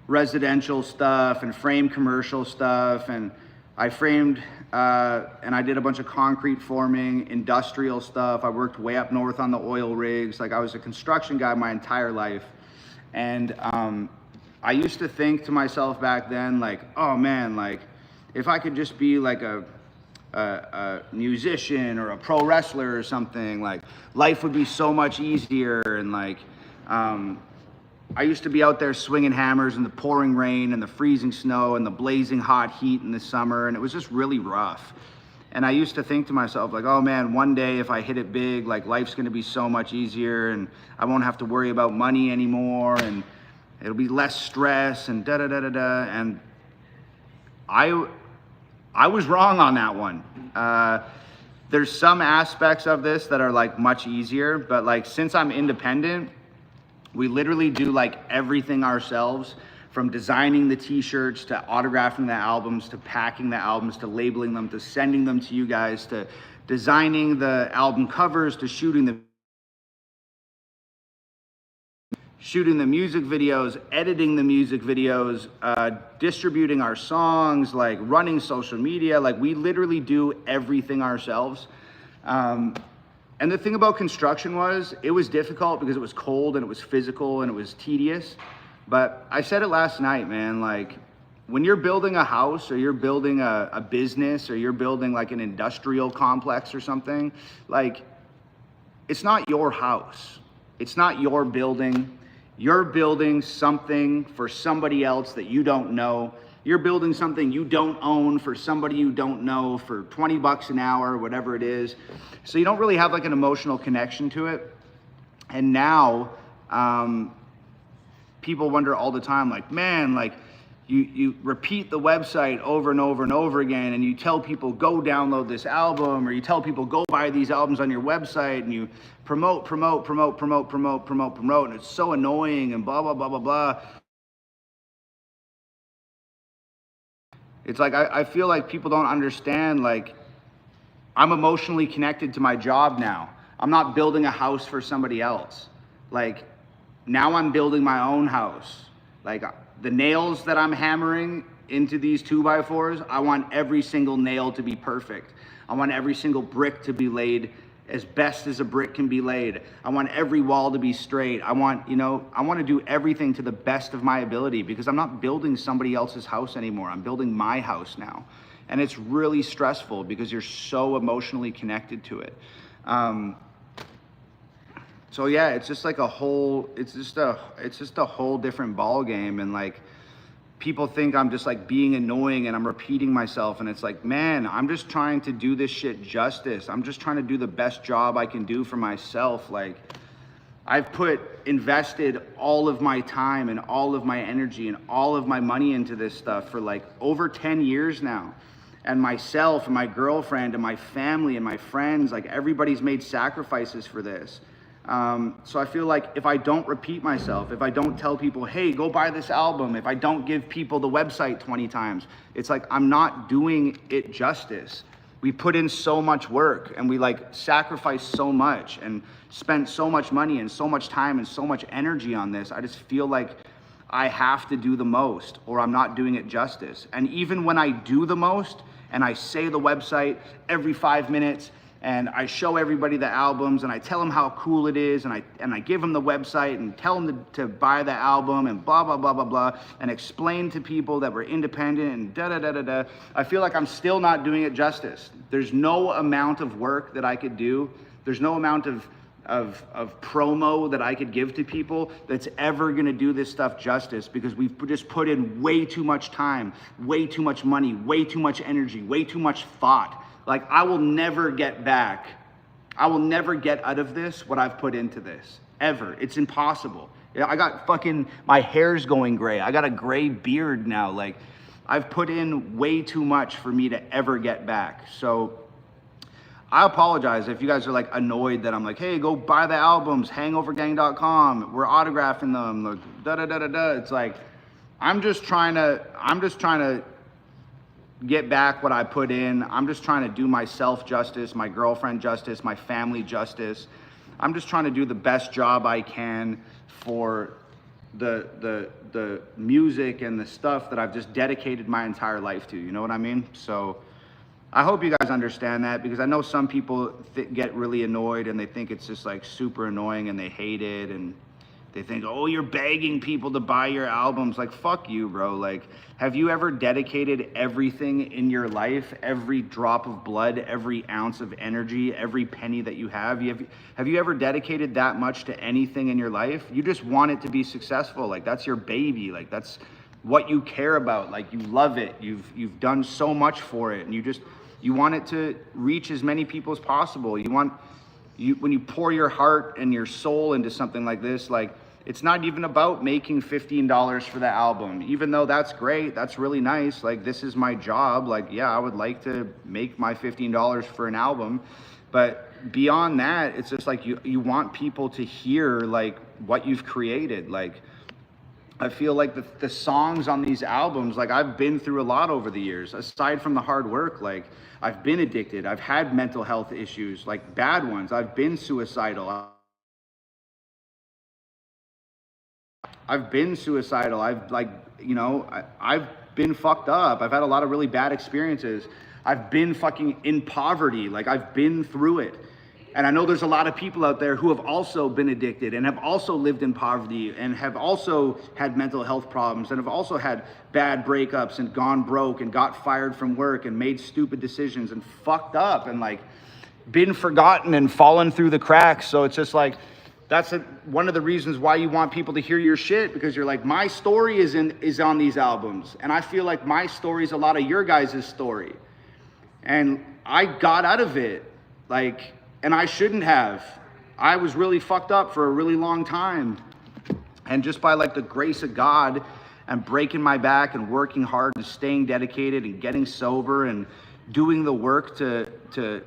residential stuff and frame commercial stuff, and I framed and I did a bunch of concrete forming, industrial stuff. I worked way up north on the oil rigs. Like, I was a construction guy my entire life. And I used to think to myself back then, like, oh man, like, if I could just be like a musician or a pro wrestler or something, like, life would be so much easier. And like, I used to be out there swinging hammers in the pouring rain and the freezing snow and the blazing hot heat in the summer, and it was just really rough. And I used to think to myself, like, oh man, one day if I hit it big, like, life's gonna be so much easier and I won't have to worry about money anymore and it'll be less stress and da da da da da. And I was wrong on that one. There's some aspects of this that are like much easier, but like, since I'm independent, we literally do like everything ourselves, from designing the t-shirts to autographing the albums to packing the albums to labeling them to sending them to you guys to designing the album covers to shooting the music videos, editing the music videos, distributing our songs, like running social media. Like, we literally do everything ourselves. And the thing about construction was, it was difficult because it was cold and it was physical and it was tedious. But I said it last night, man, like, when you're building a house or you're building a business or you're building like an industrial complex or something, like, it's not your house. It's not your building. You're building something for somebody else that you don't know. You're building something you don't own for somebody you don't know for 20 bucks an hour, whatever it is. So you don't really have like an emotional connection to it. And now people wonder all the time, like, man, like, you repeat the website over and over and over again, and you tell people, go download this album, or you tell people, go buy these albums on your website, and you promote, and it's so annoying and blah, blah, blah, blah, blah. It's like, I feel like people don't understand, like, I'm emotionally connected to my job now. I'm not building a house for somebody else. Like, now I'm building my own house. Like, the nails that I'm hammering into these 2x4s, I want every single nail to be perfect. I want every single brick to be laid as best as a brick can be laid. I want every wall to be straight. I want to do everything to the best of my ability, because I'm not building somebody else's house anymore. I'm building my house now. And it's really stressful because you're so emotionally connected to it. So yeah, it's just like it's just a whole different ball game. And like, people think I'm just like being annoying and I'm repeating myself, and it's like, man, I'm just trying to do this shit justice. I'm just trying to do the best job I can do for myself. Like, I've invested all of my time and all of my energy and all of my money into this stuff for like over 10 years now. And myself and my girlfriend and my family and my friends, like, everybody's made sacrifices for this. So I feel like if I don't repeat myself, if I don't tell people, hey, go buy this album, if I don't give people the website 20 times, it's like I'm not doing it justice. We put in so much work and we like sacrifice so much and spent so much money and so much time and so much energy on this. I just feel like I have to do the most or I'm not doing it justice. And even when I do the most and I say the website every 5 minutes, and I show everybody the albums, and I tell them how cool it is, and I give them the website, and tell them to buy the album, and blah, blah, blah, blah, blah, and explain to people that we're independent, and da-da-da-da-da. I feel like I'm still not doing it justice. There's no amount of work that I could do. There's no amount of promo that I could give to people that's ever gonna do this stuff justice, because we've just put in way too much time, way too much money, way too much energy, way too much thought. Like, I will never get back. I will never get out of this what I've put into this, ever. It's impossible. I got my hair's going gray. I got a gray beard now. Like, I've put in way too much for me to ever get back. So I apologize if you guys are like annoyed that I'm like, hey, go buy the albums, hangovergang.com. We're autographing them, like, da-da-da-da-da. It's like, I'm just trying to get back what I put in. I'm just trying to do myself justice, my girlfriend justice, my family justice. I'm just trying to do the best job I can for the music and the stuff that I've just dedicated my entire life to, you know what I mean? So I hope you guys understand that, because I know some people get really annoyed and they think it's just like super annoying and they hate it, and they think, oh, you're begging people to buy your albums. Like, fuck you, bro. Like, have you ever dedicated everything in your life, every drop of blood, every ounce of energy, every penny that you have? Have you ever dedicated that much to anything in your life? You just want it to be successful. Like, that's your baby. Like, that's what you care about. Like, you love it. You've done so much for it, and you want it to reach as many people as possible. When you pour your heart and your soul into something like this, like, it's not even about making $15 for the album, even though that's great, that's really nice. Like, this is my job. Like, yeah, I would like to make my $15 for an album, but beyond that, it's just like you want people to hear like what you've created. Like, I feel like the songs on these albums, like, I've been through a lot over the years. Aside from the hard work, like, I've been addicted. I've had mental health issues, like bad ones. I've been suicidal. I've been suicidal. I've been fucked up. I've had a lot of really bad experiences. I've been fucking in poverty. Like, I've been through it. And I know there's a lot of people out there who have also been addicted and have also lived in poverty and have also had mental health problems and have also had bad breakups and gone broke and got fired from work and made stupid decisions and fucked up and like been forgotten and fallen through the cracks. So it's just like, that's one of the reasons why you want people to hear your shit, because you're like, my story is on these albums. And I feel like my story is a lot of your guys' story. And I got out of it, like, and I shouldn't have. I was really fucked up for a really long time. And just by like the grace of God and breaking my back and working hard and staying dedicated and getting sober and doing the work to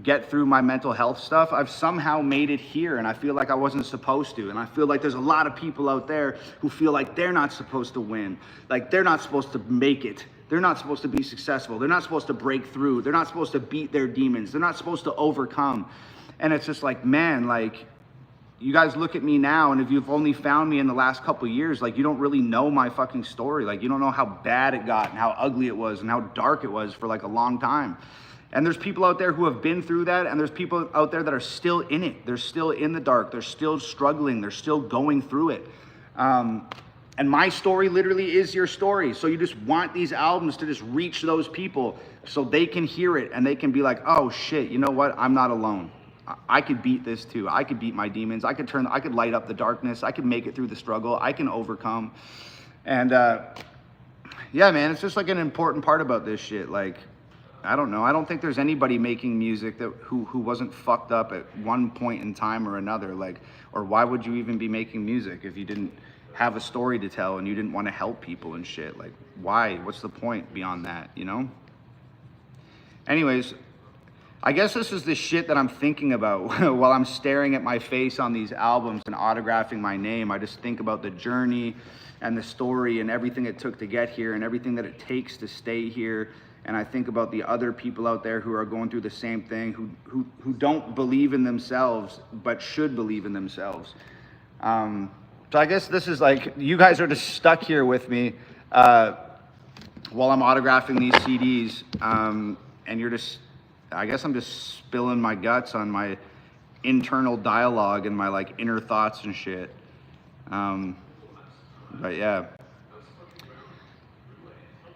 get through my mental health stuff, I've somehow made it here, and I feel like I wasn't supposed to. And I feel like there's a lot of people out there who feel like they're not supposed to win, like they're not supposed to make it. They're not supposed to be successful. They're not supposed to break through. They're not supposed to beat their demons. They're not supposed to overcome. And it's just like, man, like, you guys look at me now, and if you've only found me in the last couple of years, like, you don't really know my fucking story. Like, you don't know how bad it got and how ugly it was and how dark it was for like a long time. And there's people out there who have been through that, and there's people out there that are still in it. They're still in the dark. They're still struggling. They're still going through it. And my story literally is your story. So you just want these albums to just reach those people so they can hear it and they can be like, oh shit, you know what? I'm not alone. I could beat this too. I could beat my demons. I could light up the darkness. I could make it through the struggle. I can overcome. And yeah, man, it's just like an important part about this shit. Like, I don't know. I don't think there's anybody making music who wasn't fucked up at one point in time or another. Like, or why would you even be making music if you didn't have a story to tell and you didn't want to help people and shit? Like, why? What's the point beyond that, you know? Anyways, I guess this is the shit that I'm thinking about while I'm staring at my face on these albums and autographing my name. I just think about the journey and the story and everything it took to get here and everything that it takes to stay here. And I think about the other people out there who are going through the same thing, who don't believe in themselves, but should believe in themselves. So I guess this is like, you guys are just stuck here with me while I'm autographing these CDs. And you're just, I guess I'm just spilling my guts on my internal dialogue and my like inner thoughts and shit. But yeah.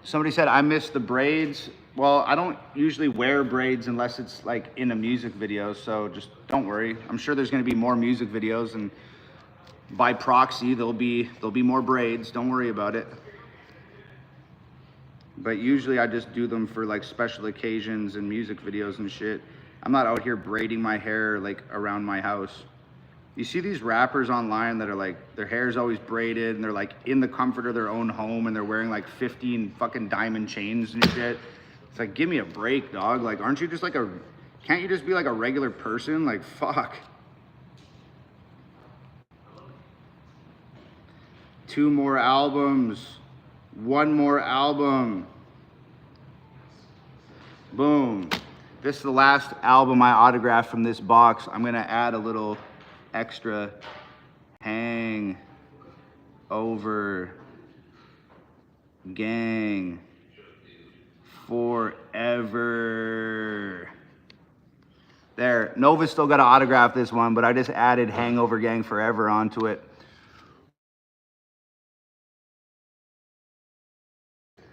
Somebody said, I miss the braids. Well, I don't usually wear braids unless it's like in a music video, so just don't worry. I'm sure there's gonna be more music videos, and by proxy, there'll be more braids. Don't worry about it. But usually I just do them for like special occasions and music videos and shit. I'm not out here braiding my hair like around my house. You see these rappers online that are like, their hair is always braided and they're like in the comfort of their own home and they're wearing like 15 fucking diamond chains and shit. It's like, give me a break, dog. Like, aren't you just like can't you just be like a regular person? Like, fuck. 2 more albums. 1 more album. Boom. This is the last album I autographed from this box. I'm gonna add a little extra hang over gang forever. There, Nova's still got to autograph this one, but I just added Hangover Gang Forever onto it.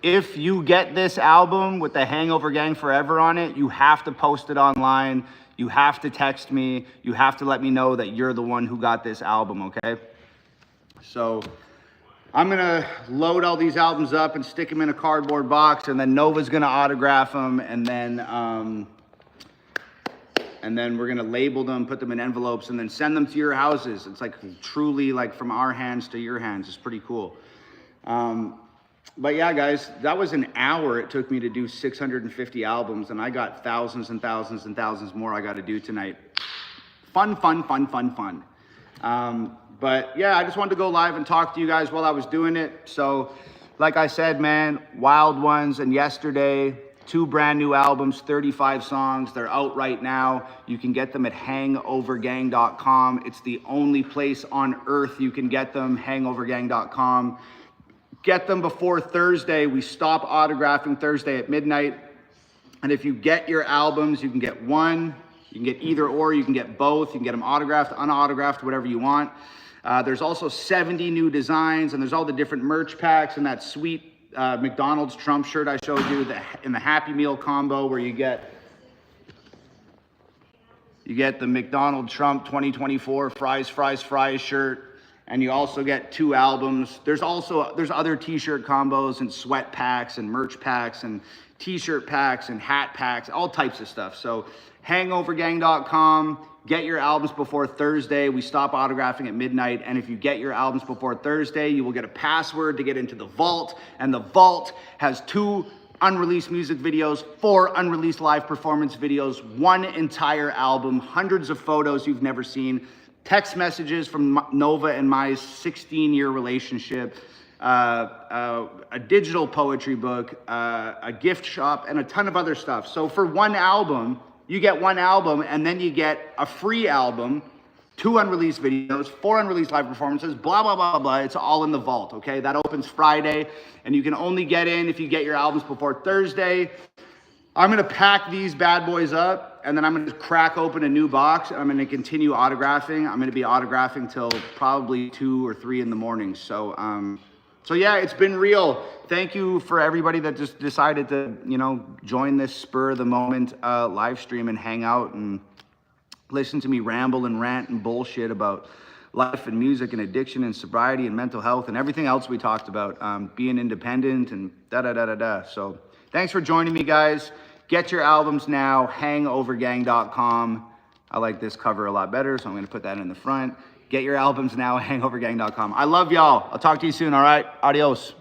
If you get this album with the Hangover Gang Forever on it, you have to post it online. You have to text me. You have to let me know that you're the one who got this album, okay? So I'm gonna load all these albums up and stick them in a cardboard box, and then Nova's gonna autograph them, and then we're gonna label them, put them in envelopes, and then send them to your houses. It's like truly like from our hands to your hands. It's pretty cool. But yeah, guys, that was an hour it took me to do 650 albums, and I got thousands and thousands and thousands more I got to do tonight. Fun, fun, fun, fun, fun. But yeah, I just wanted to go live and talk to you guys while I was doing it. So like I said, man, Wild Ones and Yesterday, 2 brand new albums, 35 songs. They're out right now. You can get them at hangovergang.com. It's the only place on earth you can get them, hangovergang.com. Get them before Thursday. We stop autographing Thursday at midnight. And if you get your albums, you can get one, you can get either or, you can get both. You can get them autographed, unautographed, whatever you want. There's also 70 new designs, and there's all the different merch packs and that sweet McDonald's Trump shirt I showed you in the Happy Meal combo, where you get the McDonald Trump 2024 fries shirt. And you also get 2 albums. There's other t-shirt combos and sweat packs and merch packs and t-shirt packs and hat packs, all types of stuff. So hangovergang.com, get your albums before Thursday. We stop autographing at midnight. And if you get your albums before Thursday, you will get a password to get into the vault. And the vault has 2 unreleased music videos, 4 unreleased live performance videos, 1 entire album, hundreds of photos you've never seen, text messages from Nova and my 16-year relationship, a digital poetry book, a gift shop, and a ton of other stuff. So for 1 album, you get 1 album, and then you get a free album, 2 unreleased videos, 4 unreleased live performances, blah, blah, blah, blah. It's all in the vault, okay? That opens Friday, and you can only get in if you get your albums before Thursday. I'm gonna pack these bad boys up, and then I'm gonna crack open a new box, and I'm gonna continue autographing. I'm gonna be autographing till probably 2 or 3 in the morning. So yeah, it's been real. Thank you for everybody that just decided to, join this spur of the moment live stream and hang out and listen to me ramble and rant and bullshit about life and music and addiction and sobriety and mental health and everything else we talked about, being independent and da-da-da-da-da. So thanks for joining me, guys. Get your albums now, hangovergang.com. I like this cover a lot better, so I'm going to put that in the front. Get your albums now, hangovergang.com. I love y'all. I'll talk to you soon, all right? Adios.